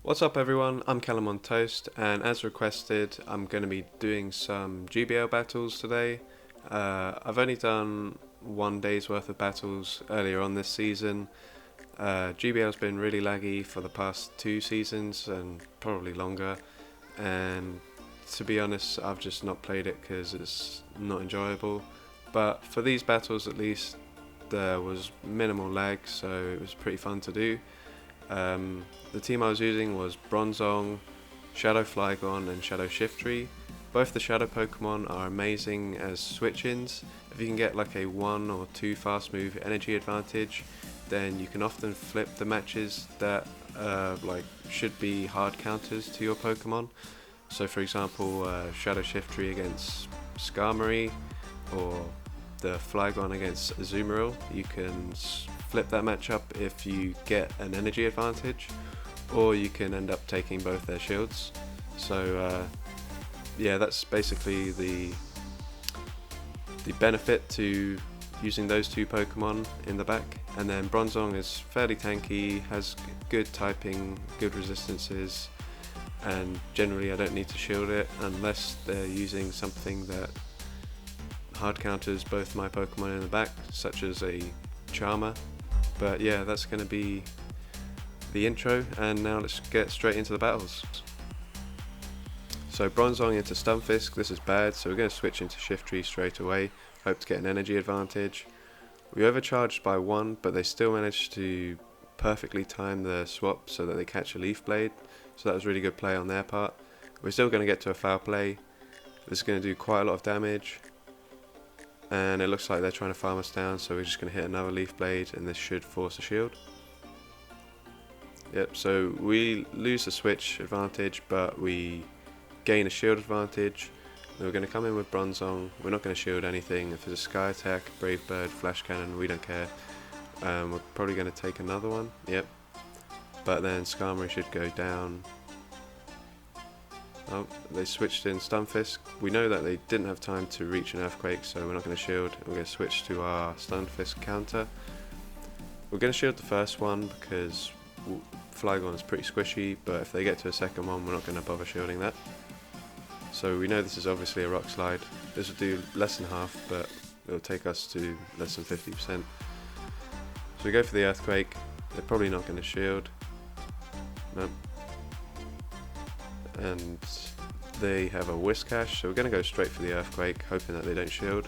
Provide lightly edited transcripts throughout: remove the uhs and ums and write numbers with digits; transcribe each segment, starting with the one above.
What's up everyone, I'm CallumOnToast, and as requested I'm going to be doing some GBL battles today. I've only done 1 day's worth of battles earlier on this season. GBL's been really laggy for the past 2 seasons and probably longer, and to be honest I've just not played it because it's not enjoyable. But for these battles at least there was minimal lag, so it was pretty fun to do. The team I was using was Bronzong, Shadow Flygon and Shadow Shiftry. Both the Shadow Pokemon are amazing as switch-ins. If you can get like a 1 or 2 fast move energy advantage, then you can often flip the matches that should be hard counters to your Pokemon. So for example, Shadow Shiftry against Skarmory or the Flygon against Azumarill, you can flip that matchup if you get an energy advantage, or you can end up taking both their shields. So yeah, that's basically the benefit to using those two Pokemon in the back. And then Bronzong is fairly tanky, has good typing, good resistances, and generally I don't need to shield it unless they're using something that hard counters both my Pokemon in the back, such as a Charmer. But yeah, that's going to be the intro, and now let's get straight into the battles. So Bronzong into Stunfisk, this is bad, so we're going to switch into Shiftry straight away, hope to get an energy advantage. We overcharged by 1, but they still managed to perfectly time the swap so that they catch a Leaf Blade, so that was really good play on their part. We're still going to get to a foul play. This is going to do quite a lot of damage, and it looks like they're trying to farm us down, so we're just going to hit another Leaf Blade and this should force a shield. Yep, so we lose the switch advantage but we gain a shield advantage. We're going to come in with Bronzong, we're not going to shield anything. If there's a Sky Attack, Brave Bird, Flash Cannon, we don't care. We're probably going to take another one, yep. But then Skarmory should go down. Oh, they switched in Stunfisk. We know that they didn't have time to reach an Earthquake, so we're not going to shield. We're going to switch to our Stunfisk counter. We're going to shield the first one because Flygon is pretty squishy, but if they get to a second one, we're not going to bother shielding that. So we know this is obviously a Rock Slide. This will do less than half, but it'll take us to less than 50%. So we go for the Earthquake. They're probably not going to shield. Nope. And they have a Whiscash, so we're going to go straight for the Earthquake, hoping that they don't shield.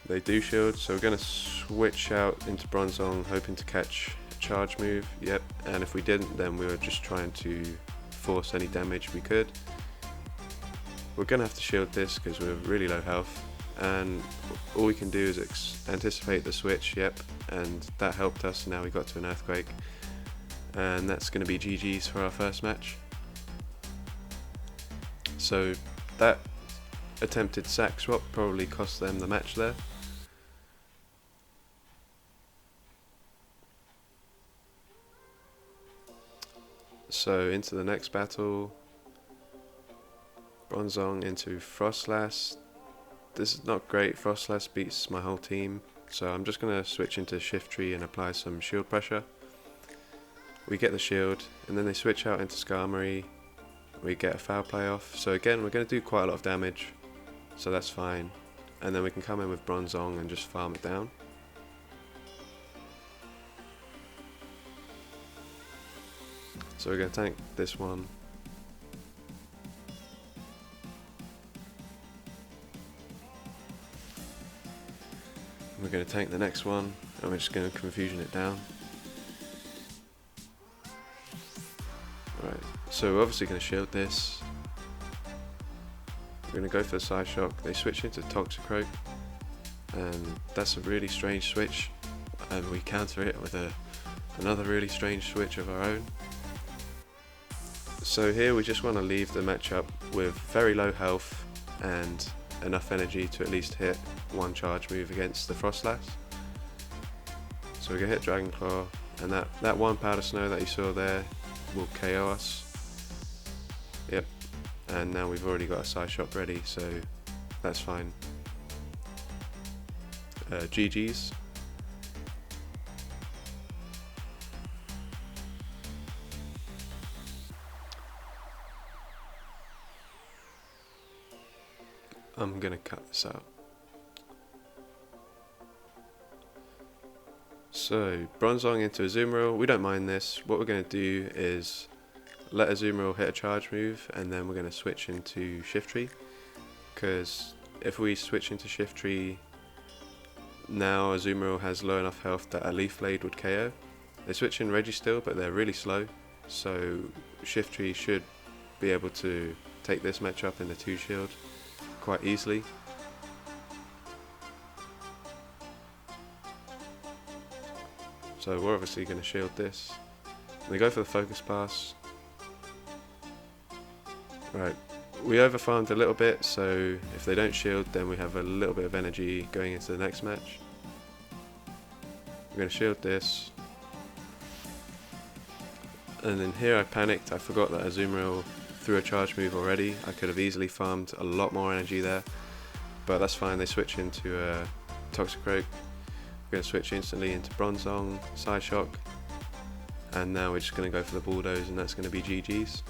They do shield, so we're going to switch out into Bronzong, hoping to catch a charge move. Yep, and if we didn't, then we were just trying to force any damage we could. We're going to have to shield this because we're really low health, and all we can do is anticipate the switch. Yep, and that helped us. Now we got to an Earthquake. And that's going to be GG's for our first match. So that attempted sack swap probably cost them the match there. So into the next battle, Bronzong into Frostlass. This is not great. Frostlass beats my whole team, so I'm just going to switch into Shiftry and apply some shield pressure. We get the shield, and then they switch out into Skarmory. We get a foul play off. So again, we're going to do quite a lot of damage, so that's fine. And then we can come in with Bronzong and just farm it down. So we're going to tank this one. We're going to tank the next one, and we're just going to confusion it down. Right, so we're obviously going to shield this. We're going to go for the Side Shock. They switch into Toxicroak, and that's a really strange switch, and we counter it with another really strange switch of our own. So here we just want to leave the matchup with very low health and enough energy to at least hit one charge move against the Frostlass. So we're going to hit Dragon Claw, and that one Powder Snow that you saw there will KO us. Yep, and now we've already got a Side Shot ready, so that's fine. GG's. I'm going to cut this out. So, Bronzong into Azumarill, we don't mind this. What we're going to do is let Azumarill hit a charge move, and then we're going to switch into Shiftry, because if we switch into Shiftry, now Azumarill has low enough health that a Leaf Blade would KO. They switch in Registeel, but they're really slow, so Shiftry should be able to take this matchup in the 2-shield quite easily. So we're obviously going to shield this. We go for the focus pass. Right, we overfarmed a little bit, so if they don't shield, then we have a little bit of energy going into the next match. We're going to shield this. And then here I panicked, I forgot that Azumarill threw a charge move already. I could have easily farmed a lot more energy there, but that's fine. They switch into Toxicroak. We're going to switch instantly into Bronzong, Psyshock, and now we're just going to go for the Bulldoze, and that's going to be GG's.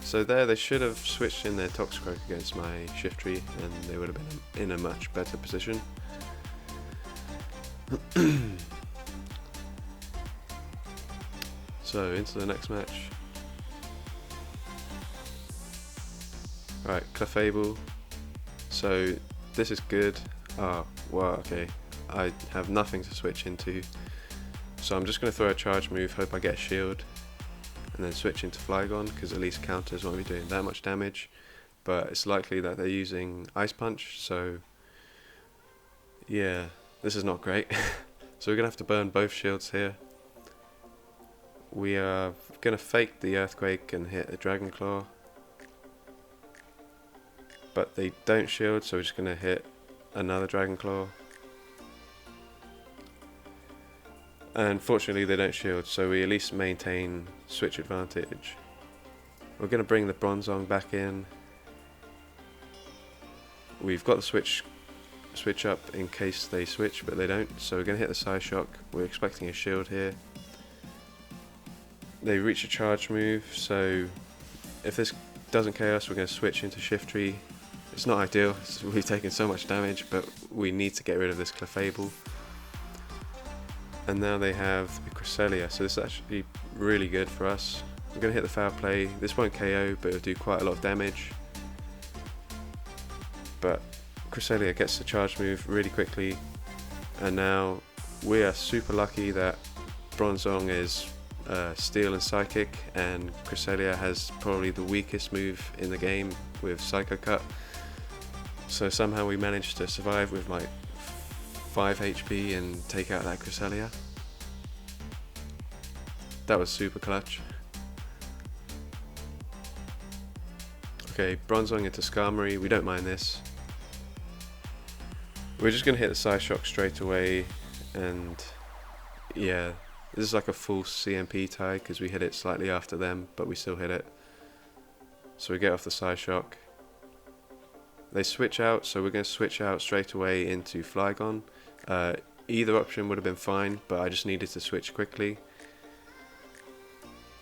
So there, they should have switched in their Toxicroak against my Shiftry, and they would have been in a much better position. So into the next match. Right, Clefable. So this is good. Oh, wow, okay. I have nothing to switch into. So I'm just going to throw a charge move, hope I get a shield, and then switch into Flygon, because at least counters won't be doing that much damage. But it's likely that they're using Ice Punch, so yeah, this is not great. So we're going to have to burn both shields here. We are going to fake the Earthquake and hit the Dragon Claw. But they don't shield, so we're just going to hit another Dragon Claw. And fortunately they don't shield, so we at least maintain switch advantage. We're going to bring the Bronzong back in. We've got the switch up in case they switch, but they don't, so we're going to hit the Psyshock. We're expecting a shield here. They reach a charge move, so if this doesn't KO us, we're going to switch into Shiftry. It's not ideal, we've taken so much damage, but we need to get rid of this Clefable. And now they have the Cresselia, so this is actually really good for us. We're going to hit the Foul Play. This won't KO, but it'll do quite a lot of damage. But Cresselia gets the charge move really quickly, and now we are super lucky that Bronzong is Steel and Psychic, and Cresselia has probably the weakest move in the game with Psycho Cut. So somehow we managed to survive with like 5 HP and take out that Cresselia. That was super clutch. Okay, Bronzong into Skarmory, we don't mind this. We're just going to hit the Psyshock straight away, and yeah, this is like a full CMP tie because we hit it slightly after them, but we still hit it. So we get off the Psyshock. They switch out, so we're going to switch out straight away into Flygon. Either option would have been fine, but I just needed to switch quickly.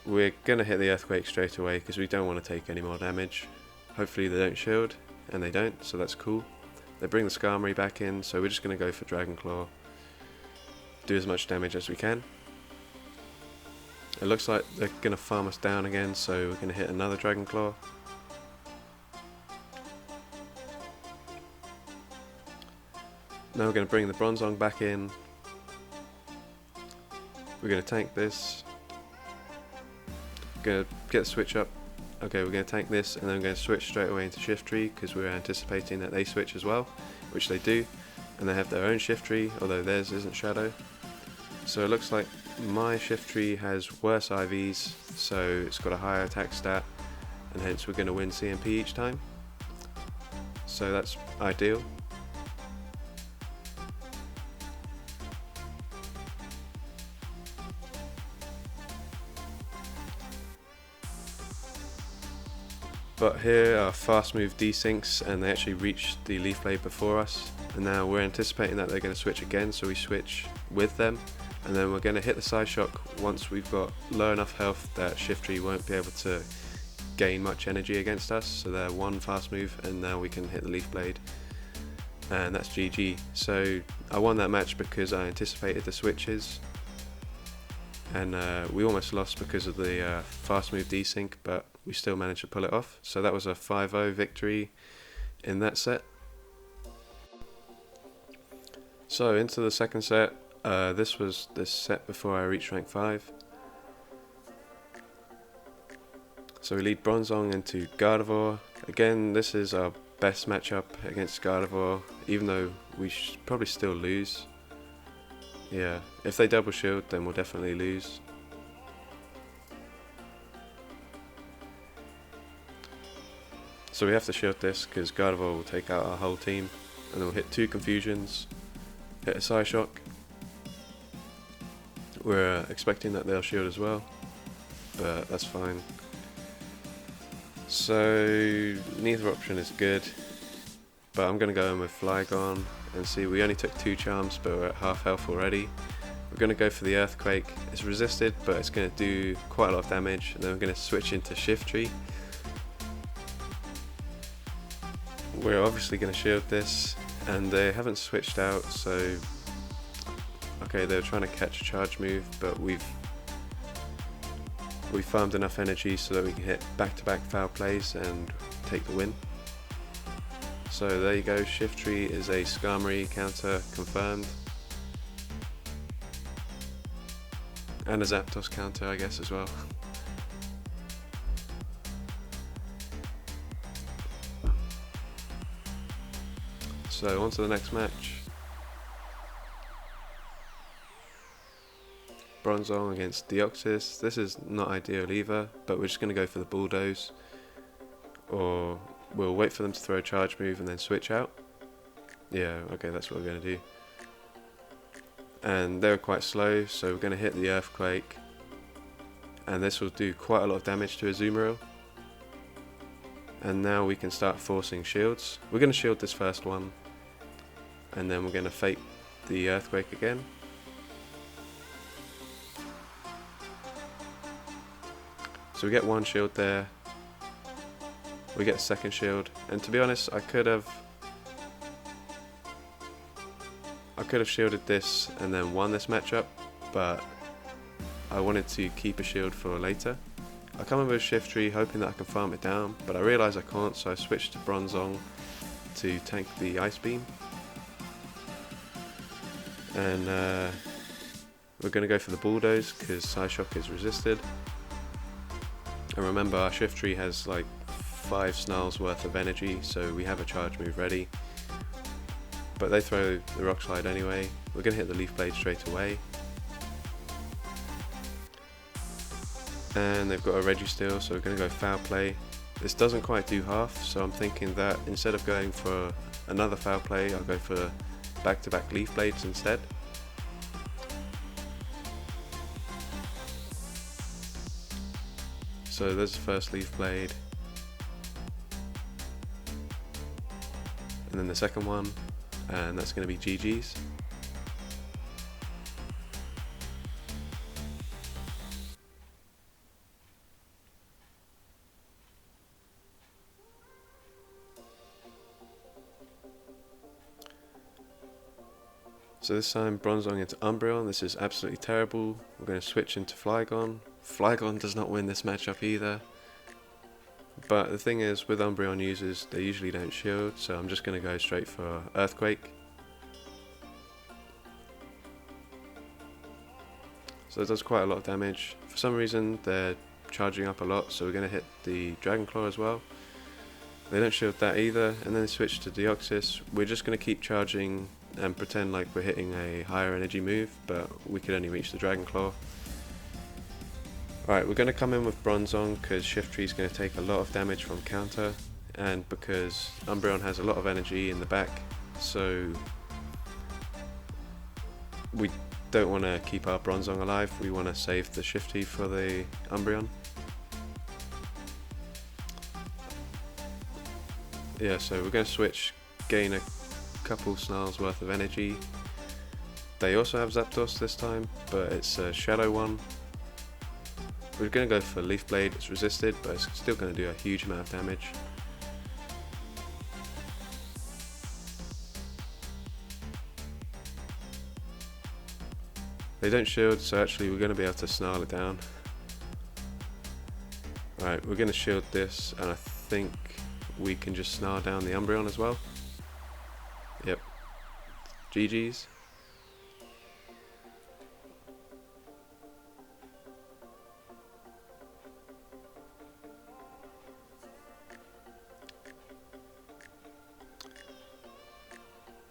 We're going to hit the Earthquake straight away because we don't want to take any more damage. Hopefully they don't shield, and they don't, so that's cool. They bring the Skarmory back in, so we're just going to go for Dragon Claw. Do as much damage as we can. It looks like they're going to farm us down again, so we're going to hit another Dragon Claw. Now we're going to bring the Bronzong back in. We're going to tank this. Going to get the switch up. Okay, we're going to tank this, and then we're going to switch straight away into Shiftry because we're anticipating that they switch as well, which they do, and they have their own Shiftry, although theirs isn't Shadow. So it looks like my Shiftry has worse IVs, so it's got a higher attack stat, and hence we're going to win CMP each time. So that's ideal. But here our fast move desyncs, and they actually reached the Leaf Blade before us, and now we're anticipating that they're going to switch again, so we switch with them, and then we're going to hit the Psyshock once we've got low enough health that Shiftry won't be able to gain much energy against us, so they're one fast move, and now we can hit the Leaf Blade, and that's GG. So I won that match because I anticipated the switches, and we almost lost because of the fast move desync, but we still managed to pull it off. So that was a 5-0 victory in that set. So into the second set. This was the set before I reached rank 5. So we lead Bronzong into Gardevoir. Again, this is our best matchup against Gardevoir, even though we should probably still lose. Yeah, if they double shield, then we'll definitely lose. So we have to shield this because Gardevoir will take out our whole team, and then we'll hit 2 confusions, hit a Psyshock. We're expecting that they'll shield as well, but that's fine. So neither option is good, but I'm going to go in with Flygon and see. We only took 2 charms, but we're at half health already. We're going to go for the Earthquake. It's resisted, but it's going to do quite a lot of damage, and then we're going to switch into Shiftry. We're obviously going to shield this, and they haven't switched out, so okay, they were trying to catch a charge move, but we've farmed enough energy so that we can hit back-to-back foul plays and take the win. So there you go, Shiftry is a Skarmory counter confirmed. And a Zapdos counter, I guess, as well. So on to the next match. Bronzong against Deoxys. This is not ideal either, but we're just going to go for the Bulldoze, or we'll wait for them to throw a charge move and then switch out. Yeah, okay, that's what we're going to do. And they're quite slow, so we're going to hit the Earthquake, and this will do quite a lot of damage to Azumarill. And now we can start forcing shields. We're going to shield this first one, and then we're going to fake the Earthquake again. So we get 1 shield there, we get a 2nd shield, and to be honest, I could have shielded this and then won this matchup, but I wanted to keep a shield for later. I come in with Shiftry hoping that I can farm it down, but I realise I can't, so I switched to Bronzong to tank the Ice Beam. And we're going to go for the Bulldoze because Psyshock is resisted. And remember, our Shiftry has like 5 Snarls worth of energy, so we have a charge move ready. But they throw the Rock Slide anyway. We're going to hit the Leaf Blade straight away. And they've got a Registeel, so we're going to go Foul Play. This doesn't quite do half, so I'm thinking that instead of going for another Foul Play, I'll go for back-to-back Leaf Blades instead. So there's the first Leaf Blade, and then the second one, and that's going to be GG's. So this time Bronzong into Umbreon. This is absolutely terrible. We're going to switch into Flygon. Flygon does not win this matchup either. But the thing is, with Umbreon users, they usually don't shield, so I'm just going to go straight for Earthquake. So it does quite a lot of damage. For some reason, they're charging up a lot, so we're going to hit the Dragon Claw as well. They don't shield that either, and then switch to Deoxys. We're just going to keep charging and pretend like we're hitting a higher energy move, but we could only reach the Dragon Claw. Alright, we're going to come in with Bronzong because Shiftry is going to take a lot of damage from counter, and because Umbreon has a lot of energy in the back, so we don't want to keep our Bronzong alive, we want to save the Shiftry for the Umbreon. Yeah, so we're going to switch, gain a couple Snarls worth of energy. They also have Zapdos this time, but it's a Shadow one. We're going to go for Leaf Blade. It's resisted, but it's still going to do a huge amount of damage. They don't shield, so actually we're going to be able to snarl it down. Alright, we're going to shield this, and I think we can just snarl down the Umbreon as well. Yep. GG's.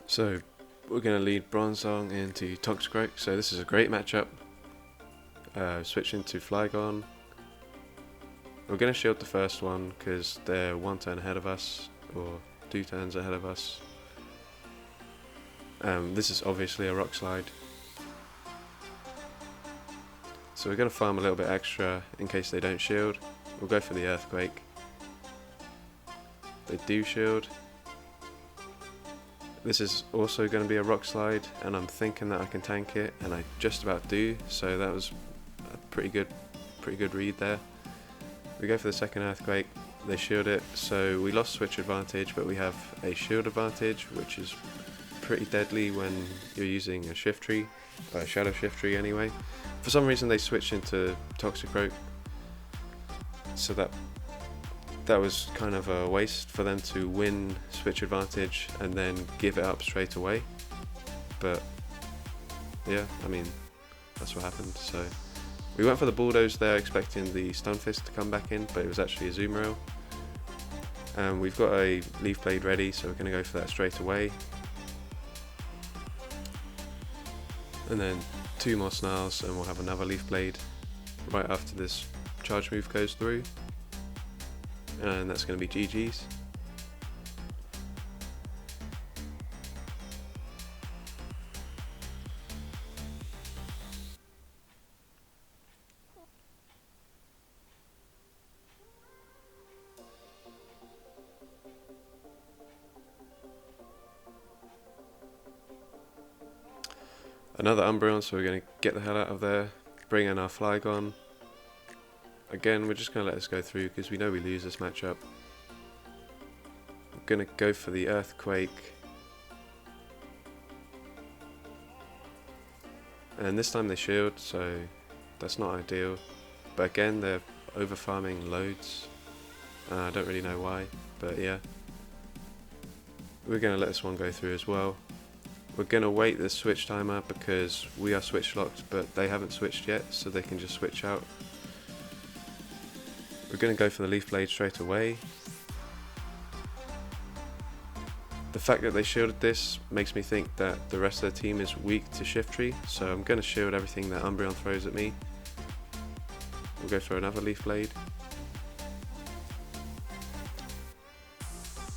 So we're going to lead Bronzong into Toxicroak, so this is a great matchup. Switching to Flygon. We're going to shield the first one because they're one turn ahead of us, or 2 turns ahead of us. This is obviously a Rock Slide. So we're going to farm a little bit extra in case they don't shield. We'll go for the Earthquake. They do shield. This is also going to be a Rock Slide, and I'm thinking that I can tank it, and I just about do, so that was a pretty good read there. We go for the second Earthquake, they shield it, so we lost switch advantage, but we have a shield advantage, which is pretty deadly when you're using a Shiftry, Shadow Shiftry anyway. For some reason they switched into Toxicroak, so that was kind of a waste for them to win switch advantage and then give it up straight away. But yeah, I mean, that's what happened. So we went for the Bulldoze there, expecting the Stunfisk to come back in, but it was actually a Azumarill. And we've got a Leaf Blade ready, so we're going to go for that straight away. And then 2 more Snarls and we'll have another Leaf Blade right after this charge move goes through. And that's going to be GG's. Another Umbreon, so we're going to get the hell out of there, bring in our Flygon. Again, we're just going to let this go through because we know we lose this matchup. I'm going to go for the Earthquake. And this time they shield, so that's not ideal. But again, they're over farming loads. I don't really know why, but yeah. We're going to let this one go through as well. We're going to wait the switch timer because we are switch locked, but they haven't switched yet, so they can just switch out. We're going to go for the Leaf Blade straight away. The fact that they shielded this makes me think that the rest of the team is weak to Shiftry, so I'm going to shield everything that Umbreon throws at me. We'll go for another Leaf Blade.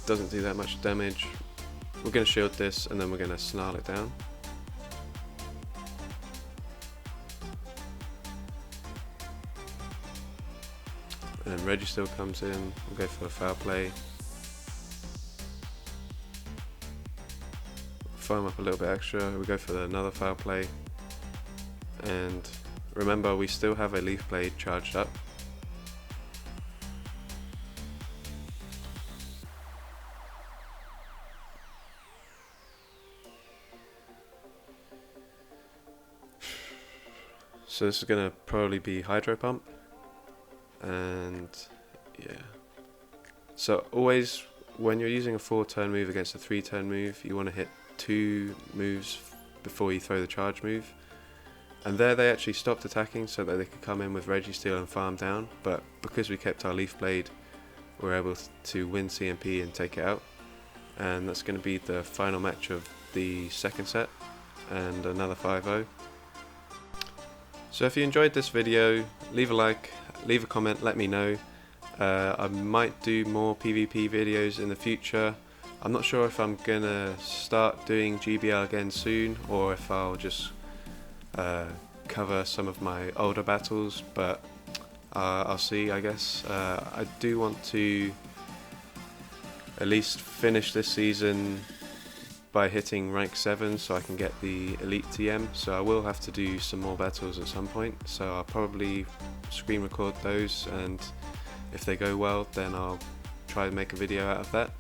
Doesn't do that much damage. We're going to shield this and then we're going to snarl it down. And Reggie still comes in, we'll go for a foul play. Foam up a little bit extra, we go for another foul play. And remember, we still have a Leaf Blade charged up. So this is going to probably be Hydro Pump. And yeah, so always when you're using a 4-turn move against a 3-turn move, you want to hit 2 moves before you throw the charge move. And there they actually stopped attacking so that they could come in with Registeel and farm down, but because we kept our Leaf Blade, we're able to win CMP and take it out. And that's going to be the final match of the second set, and another 5-0. So if you enjoyed this video, leave a like, leave a comment, let me know. I might do more PvP videos in the future. I'm not sure if I'm gonna start doing GBL again soon, or if I'll just cover some of my older battles, but I'll see, I guess. I do want to at least finish this season by hitting rank 7 so I can get the Elite TM, so I will have to do some more battles at some point, so I'll probably screen record those, and if they go well then I'll try and make a video out of that.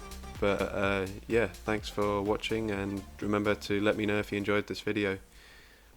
But yeah, thanks for watching, and remember to let me know if you enjoyed this video.